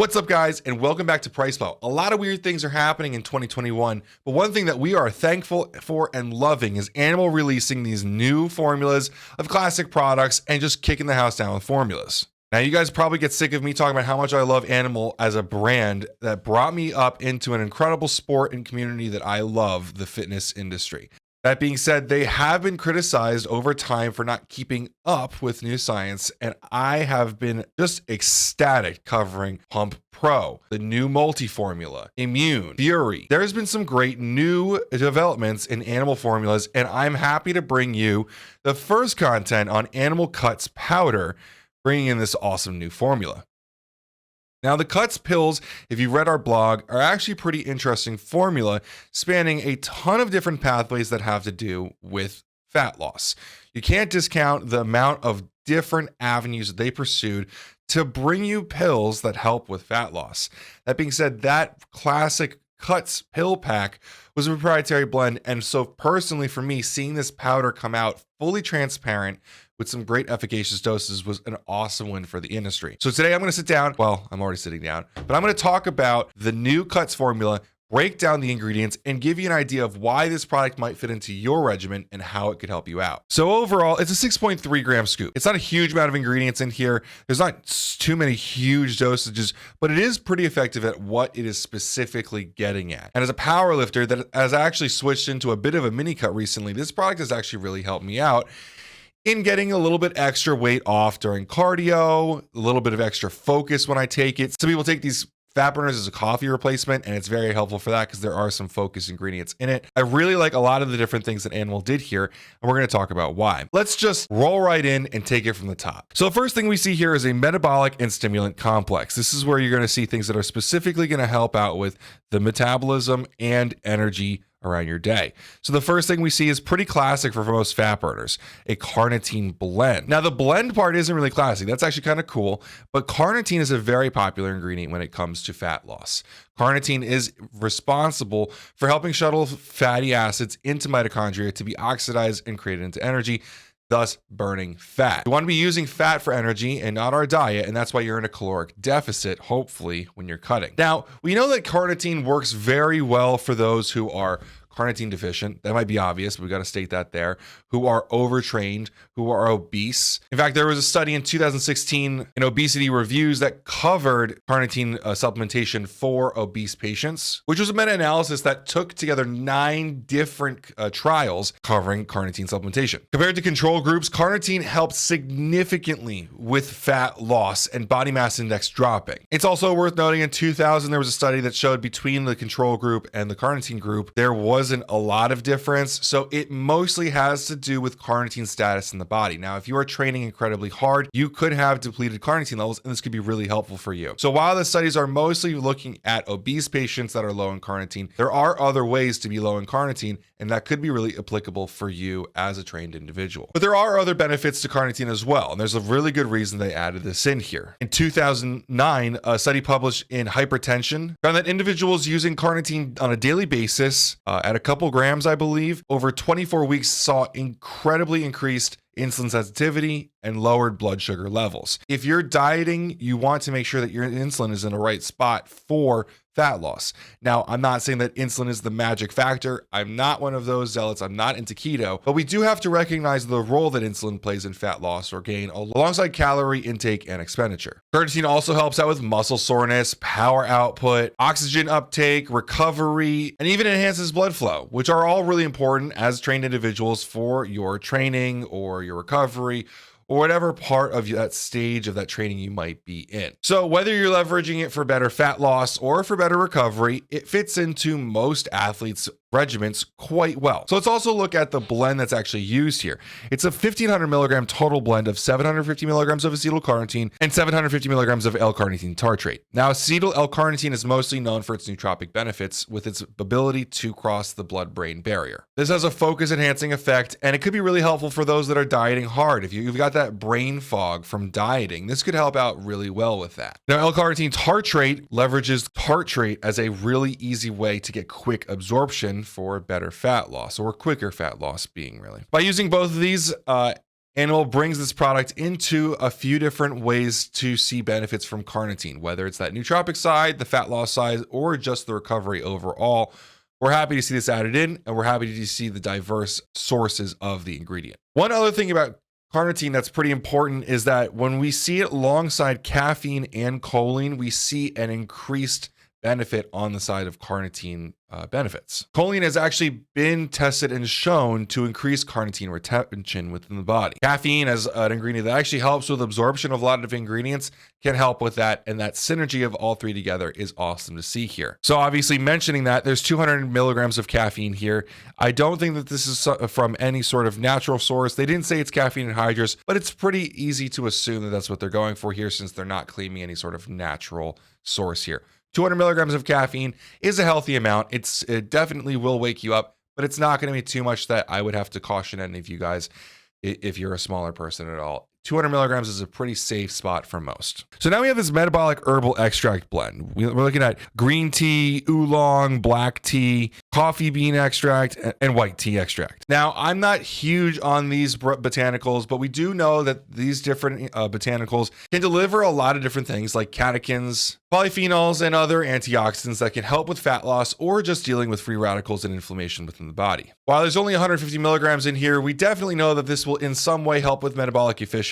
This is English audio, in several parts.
What's up, guys, and welcome back to PricePlow. A lot of weird things are happening in 2021, but one thing that we are thankful for and loving is Animal releasing these new formulas of classic products and just kicking the house down with formulas. Now, you guys probably get sick of me talking about how much I love Animal as a brand that brought me up into an incredible sport and community that I love, the fitness industry. That being said, they have been criticized over time for not keeping up with new science, and I have been just ecstatic covering Pump Pro, the new multi-formula, Immune, Fury. There's been some great new developments in animal formulas, and I'm happy to bring you the first content on Animal Cuts Powder, bringing in this awesome new formula. Now, the Cuts pills, if you read our blog, are actually pretty interesting formula spanning a ton of different pathways that have to do with fat loss. You can't discount the amount of different avenues that they pursued to bring you pills that help with fat loss. That being said, that classic Cuts pill pack was a proprietary blend, and so personally for me, seeing this powder come out fully transparent with some great efficacious doses was an awesome win for the industry. So today I'm going to sit down, well, I'm already sitting down, but I'm going to talk about the new Cuts formula, break down the ingredients, and give you an idea of why this product might fit into your regimen and how it could help you out. So overall, it's a 6.3 gram scoop. It's not a huge amount of ingredients in here. There's not too many huge dosages, but it is pretty effective at what it is specifically getting at. And as a power lifter that has actually switched into a bit of a mini cut recently, this product has actually really helped me out in getting a little bit extra weight off during cardio, a little bit of extra focus when I take it. Some people take these fat burners as a coffee replacement, and it's very helpful for that because there are some focus ingredients in it. I really like a lot of the different things that Animal did here, and we're going to talk about why. Let's just roll right in and take it from the top. So the first thing we see here is a metabolic and stimulant complex. This is where you're going to see things that are specifically going to help out with the metabolism and energy around your day. So the first thing we see is pretty classic for most fat burners, a carnitine blend. Now, the blend part isn't really classic. That's actually kind of cool, but carnitine is a very popular ingredient when it comes to fat loss. Carnitine is responsible for helping shuttle fatty acids into mitochondria to be oxidized and created into energy, thus burning fat. You want to be using fat for energy and not our diet, and that's why you're in a caloric deficit, hopefully, when you're cutting. Now, we know that carnitine works very well for those who are carnitine deficient. That might be obvious, but we got to state that there. Who are overtrained, who are obese. In fact, there was a study in 2016 in Obesity Reviews that covered carnitine supplementation for obese patients, which was a meta-analysis that took together 9 different trials covering carnitine supplementation. Compared to control groups, carnitine helped significantly with fat loss and body mass index dropping. It's also worth noting in 2000, there was a study that showed between the control group and the carnitine group, there wasn't a lot of difference. So it mostly has to do with carnitine status in the body. Now, if you are training incredibly hard, you could have depleted carnitine levels, and this could be really helpful for you. So while the studies are mostly looking at obese patients that are low in carnitine, there are other ways to be low in carnitine, and that could be really applicable for you as a trained individual. But there are other benefits to carnitine as well, and there's a really good reason they added this in here. In 2009, a study published in Hypertension found that individuals using carnitine on a daily basis at a couple grams, I believe, over 24 weeks saw incredibly increased insulin sensitivity and lowered blood sugar levels. If you're dieting, you want to make sure that your insulin is in the right spot for fat loss. Now, I'm not saying that insulin is the magic factor. I'm not one of those zealots. I'm not into keto, but we do have to recognize the role that insulin plays in fat loss or gain alongside calorie intake and expenditure. Carnitine also helps out with muscle soreness, power output, oxygen uptake, recovery, and even enhances blood flow, which are all really important as trained individuals for your training or your recovery, or whatever part of that stage of that training you might be in. So whether you're leveraging it for better fat loss or for better recovery, it fits into most athletes' regimens quite well. So let's also look at the blend that's actually used here. It's a 1500 milligram total blend of 750 milligrams of acetyl-carnitine and 750 milligrams of L-carnitine tartrate. Now, acetyl L-carnitine is mostly known for its nootropic benefits with its ability to cross the blood-brain barrier. This has a focus-enhancing effect, and it could be really helpful for those that are dieting hard. If you've got that brain fog from dieting, this could help out really well with that. Now, L-carnitine tartrate leverages tartrate as a really easy way to get quick absorption for better fat loss, or quicker fat loss being really. By using both of these Animal brings this product into a few different ways to see benefits from carnitine, whether it's that nootropic side, the fat loss side, or just the recovery overall. We're happy to see this added in, and we're happy to see the diverse sources of the ingredient. One other thing about carnitine that's pretty important is that when we see it alongside caffeine and choline, we see an increased benefit on the side of carnitine benefits. Choline has actually been tested and shown to increase carnitine retention within the body. Caffeine, as an ingredient that actually helps with absorption of a lot of ingredients, can help with that, and that synergy of all three together is awesome to see here. So obviously mentioning that, there's 200 milligrams of caffeine here. I don't think that this is from any sort of natural source. They didn't say it's caffeine anhydrous, but it's pretty easy to assume that that's what they're going for here, since they're not claiming any sort of natural source here. 200 milligrams of caffeine is a healthy amount. It definitely will wake you up, but it's not going to be too much that I would have to caution any of you guys if you're a smaller person at all. 200 milligrams is a pretty safe spot for most. So now we have this metabolic herbal extract blend. We're looking at green tea, oolong, black tea, coffee bean extract, and white tea extract. Now, I'm not huge on these botanicals, but we do know that these different botanicals can deliver a lot of different things like catechins, polyphenols, and other antioxidants that can help with fat loss or just dealing with free radicals and inflammation within the body. While there's only 150 milligrams in here, we definitely know that this will in some way help with metabolic efficiency,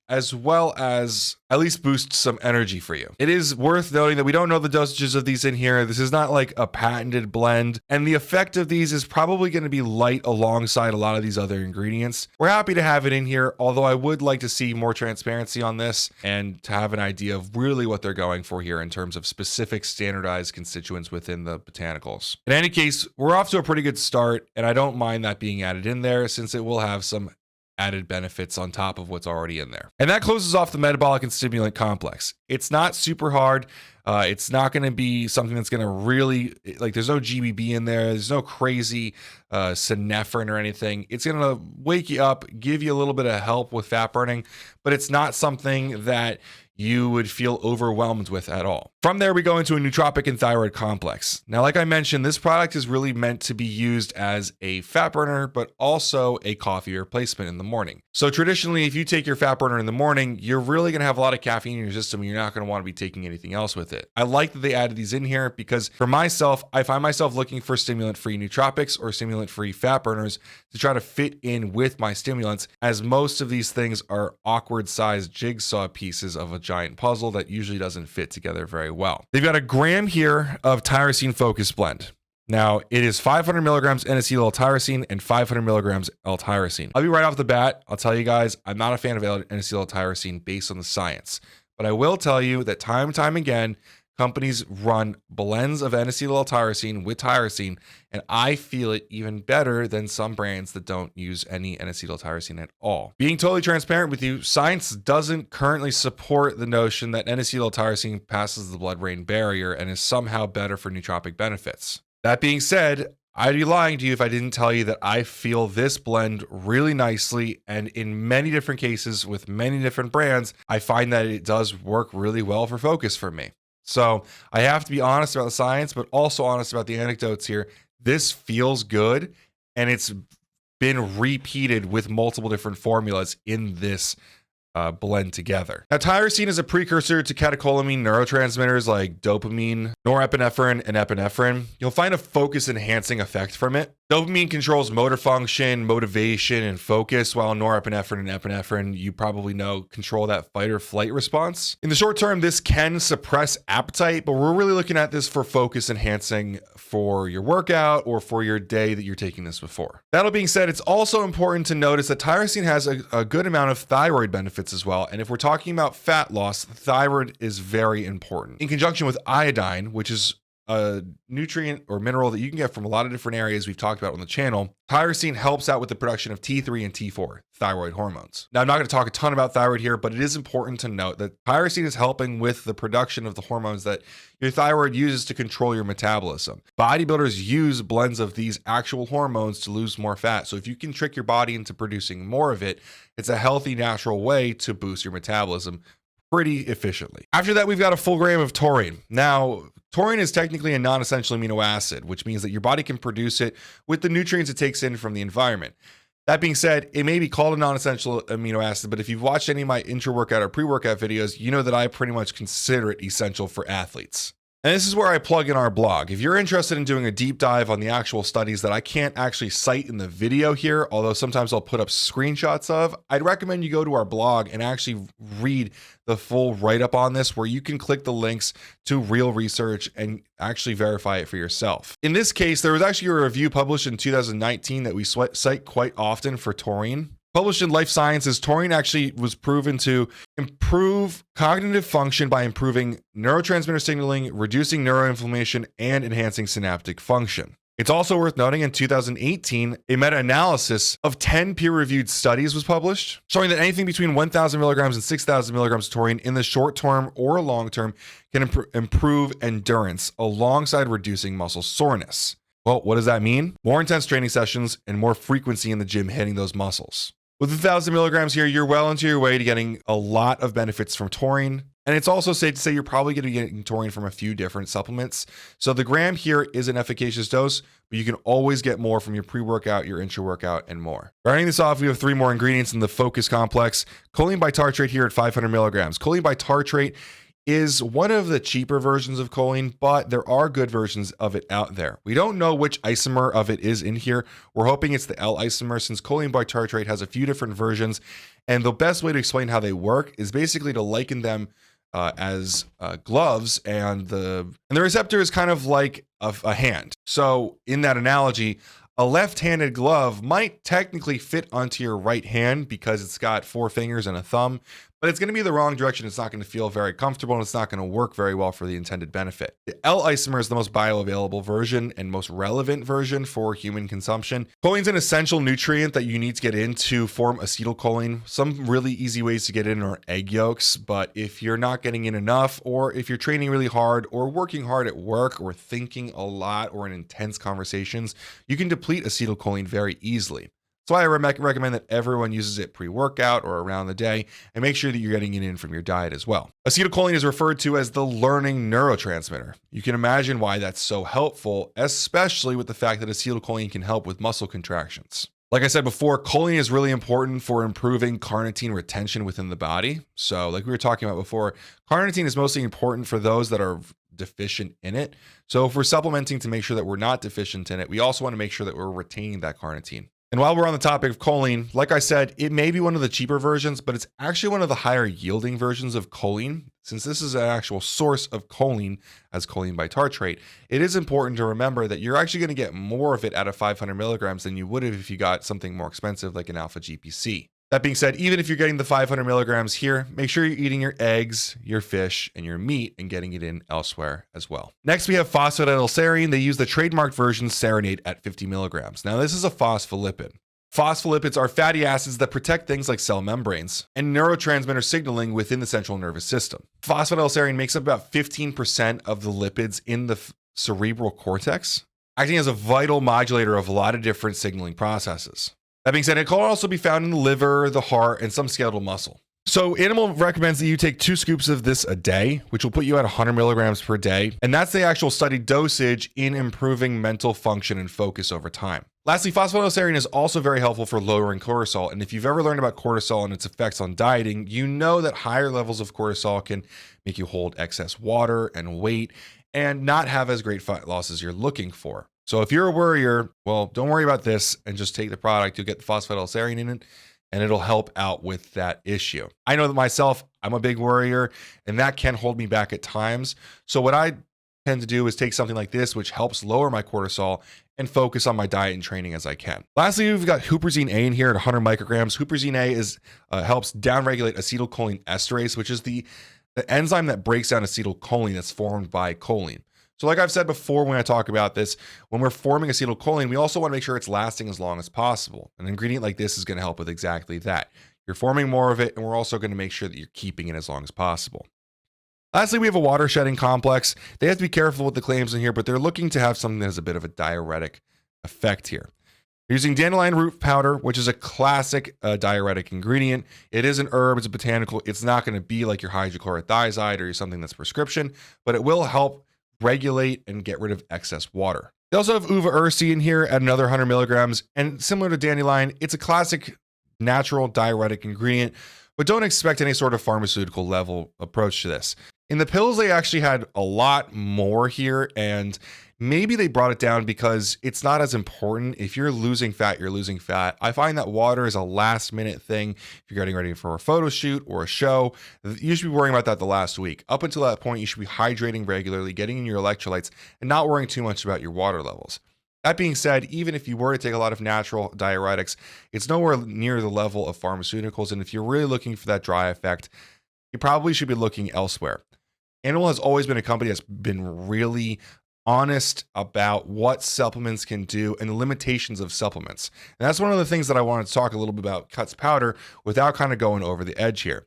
as well as at least boost some energy for you. It is worth noting that we don't know the dosages of these in here. This is not like a patented blend, and the effect of these is probably going to be light alongside a lot of these other ingredients. We're happy to have it in here, although I would like to see more transparency on this and to have an idea of really what they're going for here in terms of specific standardized constituents within the botanicals. In any case, we're off to a pretty good start, and I don't mind that being added in there since it will have some added benefits on top of what's already in there. And that closes off the metabolic and stimulant complex. It's not super hard. It's not going to be something that's going to really, like, there's no GBB in there. There's no crazy synephrine or anything. It's going to wake you up, give you a little bit of help with fat burning, but it's not something that you would feel overwhelmed with at all. From there, we go into a nootropic and thyroid complex. Now, like I mentioned, this product is really meant to be used as a fat burner, but also a coffee replacement in the morning. So traditionally, if you take your fat burner in the morning, you're really going to have a lot of caffeine in your system, and you're not going to want to be taking anything else with it. I like that they added these in here because for myself, I find myself looking for stimulant-free nootropics or stimulant-free fat burners to try to fit in with my stimulants, as most of these things are awkward-sized jigsaw pieces of a giant puzzle that usually doesn't fit together very well. They've got a gram here of tyrosine focus blend. Now, it is 500 milligrams N-acetyl-L-tyrosine and 500 milligrams L-tyrosine. I'll be right off the bat. I'll tell you guys, I'm not a fan of N-acetyl-L-tyrosine based on the science, but I will tell you that time and time again, companies run blends of N-acetyl-L-tyrosine with tyrosine, and I feel it even better than some brands that don't use any N-acetyl-L-tyrosine at all. Being totally transparent with you, science doesn't currently support the notion that N-acetyl-L-tyrosine passes the blood-brain barrier and is somehow better for nootropic benefits. That being said, I'd be lying to you if I didn't tell you that I feel this blend really nicely, and in many different cases with many different brands, I find that it does work really well for focus for me. So I have to be honest about the science, but also honest about the anecdotes here. This feels good, and it's been repeated with multiple different formulas in this blend together. Now, tyrosine is a precursor to catecholamine neurotransmitters like dopamine, norepinephrine, and epinephrine. You'll find a focus-enhancing effect from it. Dopamine controls motor function, motivation, and focus, while norepinephrine and epinephrine, you probably know, control that fight or flight response. In the short term, this can suppress appetite, but we're really looking at this for focus enhancing for your workout or for your day that you're taking this before. That all being said, it's also important to notice that tyrosine has a good amount of thyroid benefits as well. And if we're talking about fat loss, thyroid is very important. In conjunction with iodine, which is a nutrient or mineral that you can get from a lot of different areas we've talked about on the channel, tyrosine helps out with the production of T3 and T4, thyroid hormones. Now, I'm not going to talk a ton about thyroid here, but it is important to note that tyrosine is helping with the production of the hormones that your thyroid uses to control your metabolism. Bodybuilders use blends of these actual hormones to lose more fat. So if you can trick your body into producing more of it, it's a healthy, natural way to boost your metabolism pretty efficiently. After that, we've got a full gram of taurine. Now, taurine is technically a non-essential amino acid, which means that your body can produce it with the nutrients it takes in from the environment. That being said, it may be called a non-essential amino acid, but if you've watched any of my intra-workout or pre-workout videos, you know that I pretty much consider it essential for athletes. And this is where I plug in our blog. If you're interested in doing a deep dive on the actual studies that I can't actually cite in the video here, although sometimes I'll put up screenshots of, I'd recommend you go to our blog and actually read the full write-up on this, where you can click the links to real research and actually verify it for yourself. In this case, there was actually a review published in 2019 that we cite quite often for taurine. Published in Life Sciences, taurine actually was proven to improve cognitive function by improving neurotransmitter signaling, reducing neuroinflammation, and enhancing synaptic function. It's also worth noting in 2018, a meta-analysis of 10 peer-reviewed studies was published, showing that anything between 1,000 milligrams and 6,000 milligrams of taurine in the short term or long term can improve endurance alongside reducing muscle soreness. Well, what does that mean? More intense training sessions and more frequency in the gym hitting those muscles. With 1,000 milligrams here, you're well into your way to getting a lot of benefits from taurine. And it's also safe to say you're probably going to be getting taurine from a few different supplements. So the gram here is an efficacious dose, but you can always get more from your pre-workout, your intra-workout, and more. Rounding this off, we have 3 more ingredients in the Focus complex. Choline bitartrate here at 500 milligrams. Choline bitartrate is one of the cheaper versions of choline, but there are good versions of it out there. We don't know which isomer of it is in here. We're hoping it's the L isomer, since choline bitartrate has a few different versions. And the best way to explain how they work is basically to liken them as gloves, and the receptor is kind of like a hand. So in that analogy, a left-handed glove might technically fit onto your right hand because it's got 4 fingers and a thumb, but it's going to be the wrong direction. It's not going to feel very comfortable, and it's not going to work very well for the intended benefit. The L isomer is the most bioavailable version and most relevant version for human consumption. Choline is an essential nutrient that you need to get in to form acetylcholine. Some really easy ways to get in are egg yolks, but if you're not getting in enough, or if you're training really hard or working hard at work or thinking a lot or in intense conversations, you can deplete acetylcholine very easily. That's why I recommend that everyone uses it pre-workout or around the day, and make sure that you're getting it in from your diet as well. Acetylcholine is referred to as the learning neurotransmitter. You can imagine why that's so helpful, especially with the fact that acetylcholine can help with muscle contractions. Like I said before, choline is really important for improving carnitine retention within the body. So like we were talking about before, carnitine is mostly important for those that are deficient in it. So if we're supplementing to make sure that we're not deficient in it, we also want to make sure that we're retaining that carnitine. And while we're on the topic of choline, like I said, it may be one of the cheaper versions, but it's actually one of the higher yielding versions of choline. Since this is an actual source of choline as choline bitartrate, it is important to remember that you're actually going to get more of it out of 500 milligrams than you would have if you got something more expensive like an alpha GPC. That being said, even if you're getting the 500 milligrams here, make sure you're eating your eggs, your fish, and your meat and getting it in elsewhere as well. Next, we have phosphatidylserine. They use the trademarked version Serenate at 50 milligrams. Now, this is a phospholipid. Phospholipids are fatty acids that protect things like cell membranes and neurotransmitter signaling within the central nervous system. Phosphatidylserine makes up about 15% of the lipids in the cerebral cortex, acting as a vital modulator of a lot of different signaling processes. That being said, it can also be found in the liver, the heart, and some skeletal muscle. So Animal recommends that you take 2 scoops of this a day, which will put you at 100 milligrams per day. And that's the actual studied dosage in improving mental function and focus over time. Lastly, phosphatidylserine is also very helpful for lowering cortisol. And if you've ever learned about cortisol and its effects on dieting, you know that higher levels of cortisol can make you hold excess water and weight and not have as great fat loss as you're looking for. So if you're a worrier, well, don't worry about this and just take the product. You'll get the phosphatidylserine in it, and it'll help out with that issue. I know that myself, I'm a big worrier, and that can hold me back at times. So what I tend to do is take something like this, which helps lower my cortisol, and focus on my diet and training as I can. Lastly, we've got huperzine A in here at 100 micrograms. Huperzine A helps downregulate acetylcholine esterase, which is the enzyme that breaks down acetylcholine that's formed by choline. So like I've said before when I talk about this, when we're forming acetylcholine, we also want to make sure it's lasting as long as possible. An ingredient like this is going to help with exactly that. You're forming more of it, and we're also going to make sure that you're keeping it as long as possible. Lastly, we have a water shedding complex. They have to be careful with the claims in here, but they're looking to have something that has a bit of a diuretic effect here. They're using dandelion root powder, which is a classic diuretic ingredient. It is an herb, it's a botanical. It's not going to be like your hydrochlorothiazide or something that's prescription, but it will help regulate and get rid of excess water. They also have uva ursi in here at another 100 milligrams. And similar to dandelion, it's a classic natural diuretic ingredient, but don't expect any sort of pharmaceutical level approach to this. In the pills, they actually had a lot more here, and maybe they brought it down because it's not as important. If you're losing fat, you're losing fat. I find that water is a last minute thing. If you're getting ready for a photo shoot or a show, you should be worrying about that the last week. Up until that point, you should be hydrating regularly, getting in your electrolytes, and not worrying too much about your water levels. That being said, even if you were to take a lot of natural diuretics, it's nowhere near the level of pharmaceuticals. And if you're really looking for that dry effect, you probably should be looking elsewhere. Animal has always been a company that's been really honest about what supplements can do and the limitations of supplements. And that's one of the things that I wanted to talk a little bit about Cuts Powder without kind of going over the edge here.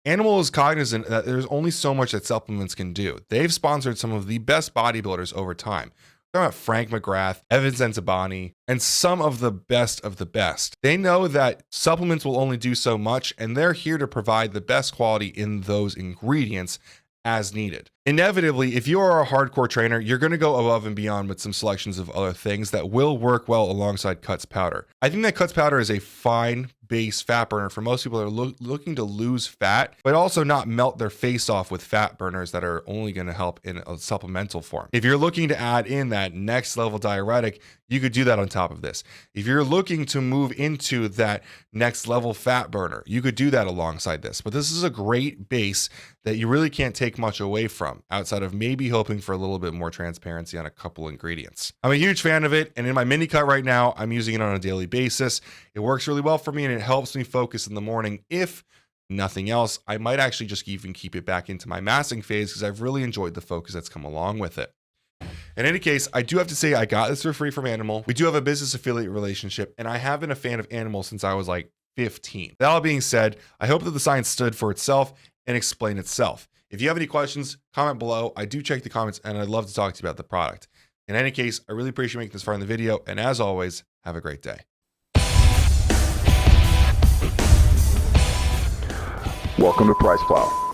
Animal is cognizant that there's only so much that supplements can do. They've sponsored some of the best bodybuilders over time. We're talking about Frank McGrath, Evan Zenzabani, and some of the best of the best. They know that supplements will only do so much, and they're here to provide the best quality in those ingredients as needed. Inevitably, if you are a hardcore trainer, you're going to go above and beyond with some selections of other things that will work well alongside Cuts Powder. I think that Cuts Powder is a fine base fat burner for most people that are looking to lose fat, but also not melt their face off with fat burners that are only going to help in a supplemental form. If you're looking to add in that next level diuretic, you could do that on top of this. If you're looking to move into that next level fat burner, you could do that alongside this. But this is a great base that you really can't take much away from outside of maybe hoping for a little bit more transparency on a couple ingredients. I'm a huge fan of it, and in my mini cut right now, I'm using it on a daily basis. It works really well for me, and it helps me focus in the morning. If nothing else, I might actually just even keep it back into my massing phase because I've really enjoyed the focus that's come along with it. In any case, I do have to say I got this for free from Animal. We do have a business affiliate relationship, and I have been a fan of Animal since I was like 15. That all being said, I hope that the science stood for itself and explained itself. If you have any questions, comment below. I do check the comments, and I'd love to talk to you about the product. In any case, I really appreciate making this far in the video, and as always, have a great day. Welcome to PricePlow.